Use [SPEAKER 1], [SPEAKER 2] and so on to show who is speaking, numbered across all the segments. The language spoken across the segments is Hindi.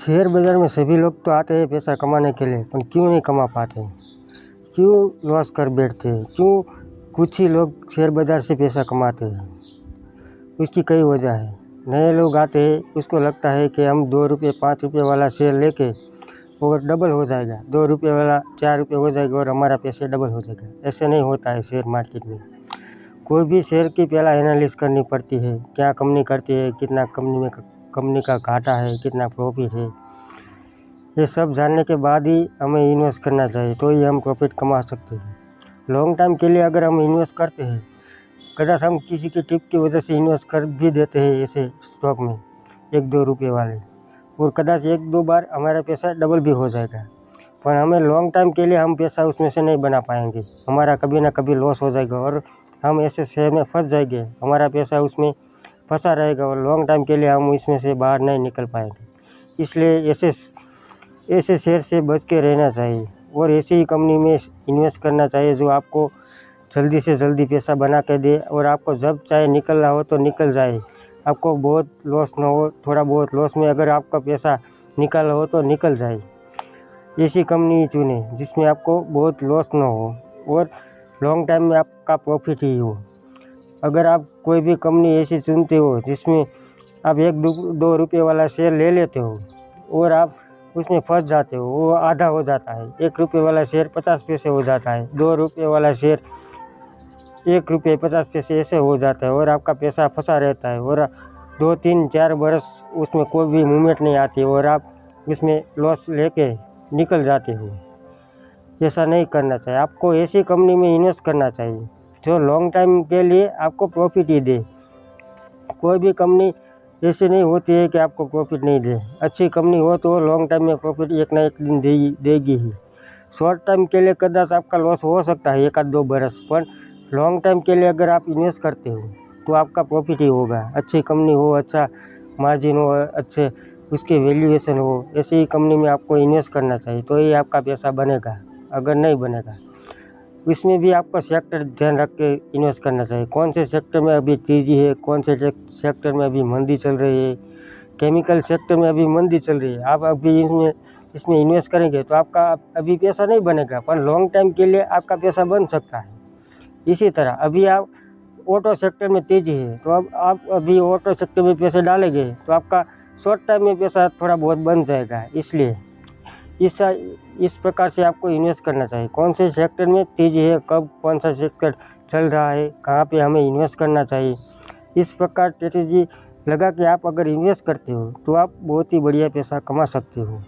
[SPEAKER 1] शेयर बाज़ार में सभी लोग तो आते हैं पैसा कमाने के लिए, पर क्यों नहीं कमा पाते हैं? क्यों लॉस कर बैठते हैं? क्यों कुछ ही लोग शेयर बाज़ार से पैसा कमाते हैं? उसकी कई वजह है। नए लोग आते हैं, उसको लगता है कि हम 2 रुपये 5 रुपये वाला शेयर लेके और डबल हो जाएगा, 2 रुपये वाला 4 रुपये हो जाएगा और हमारा पैसे डबल हो जाएगा। ऐसे नहीं होता है शेयर मार्केट में। कोई भी शेयर की पहला एनालिसिस करनी पड़ती है, क्या कंपनी करती है, कितना कंपनी का घाटा है, कितना प्रॉफिट है। ये सब जानने के बाद ही हमें इन्वेस्ट करना चाहिए, तो ही हम प्रॉफिट कमा सकते हैं। लॉन्ग टाइम के लिए अगर हम इन्वेस्ट करते हैं, कदाच हम किसी की टिप की वजह से इन्वेस्ट कर भी देते हैं ऐसे स्टॉक में 1-2 रुपये वाले, और कदाच 1-2 बार हमारा पैसा डबल भी हो जाएगा। पर हमें लॉन्ग टाइम के लिए हम पैसा उसमें से नहीं बना पाएंगे, हमारा कभी ना कभी लॉस हो जाएगा और हम ऐसे शेयर में फंस जाएंगे, हमारा पैसा उसमें फंसा रहेगा और लॉन्ग टाइम के लिए हम इसमें से बाहर नहीं निकल पाएंगे। इसलिए ऐसे शेयर से बच के रहना चाहिए और ऐसी ही कंपनी में इन्वेस्ट करना चाहिए जो आपको जल्दी से जल्दी पैसा बना के दे और आपको जब चाहे निकलना हो तो निकल जाए। आपको बहुत लॉस ना हो, थोड़ा बहुत लॉस में अगर आपका पैसा निकालना हो तो निकल जाए। ऐसी कंपनी चुने जिसमें आपको बहुत लॉस ना हो और लॉन्ग टाइम में आपका प्रॉफिट ही हो। अगर आप कोई भी कंपनी ऐसी चुनते हो जिसमें आप 1-2 रुपये वाला शेयर ले लेते हो और आप उसमें फंस जाते हो, वो आधा हो जाता है। 1 रुपये वाला शेयर 50 पैसे हो जाता है, 2 रुपये वाला शेयर 1 रुपये 50 पैसे ऐसे हो जाता है और आपका पैसा फंसा रहता है और 2-3-4 बरस उसमें कोई भी मूवमेंट नहीं आती और आप उसमें लॉस लेके निकल जाते हो। ऐसा नहीं करना चाहिए। आपको ऐसी कंपनी में इन्वेस्ट करना चाहिए जो लॉन्ग टाइम के लिए आपको प्रॉफिट ही दे। कोई भी कंपनी ऐसी नहीं होती है कि आपको प्रॉफिट नहीं दे। अच्छी कंपनी हो तो लॉन्ग टाइम में प्रॉफिट एक ना एक दिन देगी ही। शॉर्ट टाइम के लिए कदाच आपका लॉस हो सकता है 1-2 बरस, पर लॉन्ग टाइम के लिए अगर आप इन्वेस्ट करते हो तो आपका प्रॉफिट ही होगा। अच्छी कंपनी हो, अच्छा मार्जिन हो, अच्छे उसकी वैल्यूएशन हो, ऐसी ही कंपनी में आपको इन्वेस्ट करना चाहिए, तो ही आपका पैसा बनेगा। अगर नहीं बनेगा, इसमें भी आपको सेक्टर ध्यान रख के इन्वेस्ट करना चाहिए। कौन से सेक्टर में अभी तेज़ी है, कौन से सेक्टर में अभी मंदी चल रही है। केमिकल सेक्टर में अभी मंदी चल रही है, आप अभी इसमें इन्वेस्ट करेंगे तो आपका अभी पैसा नहीं बनेगा, पर लॉन्ग टाइम के लिए आपका पैसा बन सकता है। इसी तरह अभी आप ऑटो सेक्टर में तेज़ी है तो अब आप अभी ऑटो सेक्टर में पैसे डालेंगे तो आपका शॉर्ट टाइम में पैसा थोड़ा बहुत बन जाएगा। इसलिए इस प्रकार से आपको इन्वेस्ट करना चाहिए। कौन से सेक्टर में तेज़ी है, कब कौन सा सेक्टर चल रहा है, कहाँ पे हमें इन्वेस्ट करना चाहिए, इस प्रकार स्ट्रेटेजी लगा के आप अगर इन्वेस्ट करते हो तो आप बहुत ही बढ़िया पैसा कमा सकते हो।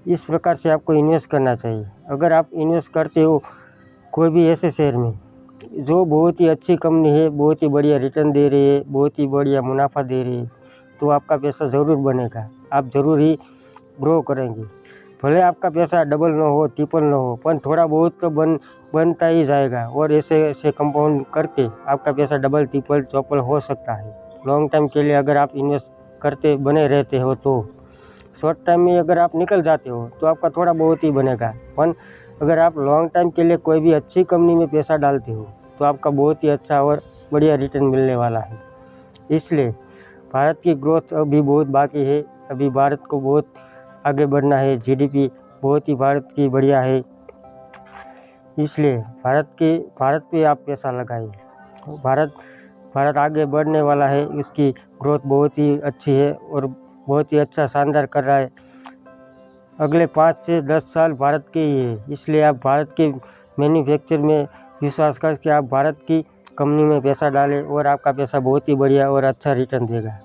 [SPEAKER 1] इस प्रकार से आपको इन्वेस्ट करना चाहिए। अगर आप इन्वेस्ट करते हो कोई भी ऐसे शेयर में जो बहुत ही अच्छी कंपनी है, बहुत ही बढ़िया रिटर्न दे रही है, बहुत ही बढ़िया मुनाफा दे रही है, तो आपका पैसा ज़रूर बनेगा। आप ज़रूर ही ग्रो करेंगे। भले आपका पैसा डबल ना हो, ट्रिपल ना हो, पर थोड़ा बहुत तो बनता ही जाएगा और ऐसे कंपाउंड करके आपका पैसा डबल ट्रिपल चौपल हो सकता है। लॉन्ग टाइम के लिए अगर आप इन्वेस्ट करते बने रहते हो तो शॉर्ट टाइम में अगर आप निकल जाते हो तो आपका थोड़ा बहुत ही बनेगा, पर अगर आप लॉन्ग टाइम के लिए कोई भी अच्छी कंपनी में पैसा डालते हो तो आपका बहुत ही अच्छा और बढ़िया रिटर्न मिलने वाला है। इसलिए भारत की ग्रोथ अभी बहुत बाकी है। अभी भारत को बहुत आगे बढ़ना है। जीडीपी बहुत ही भारत की बढ़िया है। इसलिए भारत पे आप पैसा लगाइए। भारत आगे बढ़ने वाला है। उसकी ग्रोथ बहुत ही अच्छी है और बहुत ही अच्छा शानदार कर रहा है। अगले 5 से 10 साल भारत के ही है। इसलिए आप भारत के मैन्युफैक्चर में विश्वास करके आप भारत की कंपनी में पैसा डालें और आपका पैसा बहुत ही बढ़िया और अच्छा रिटर्न देगा।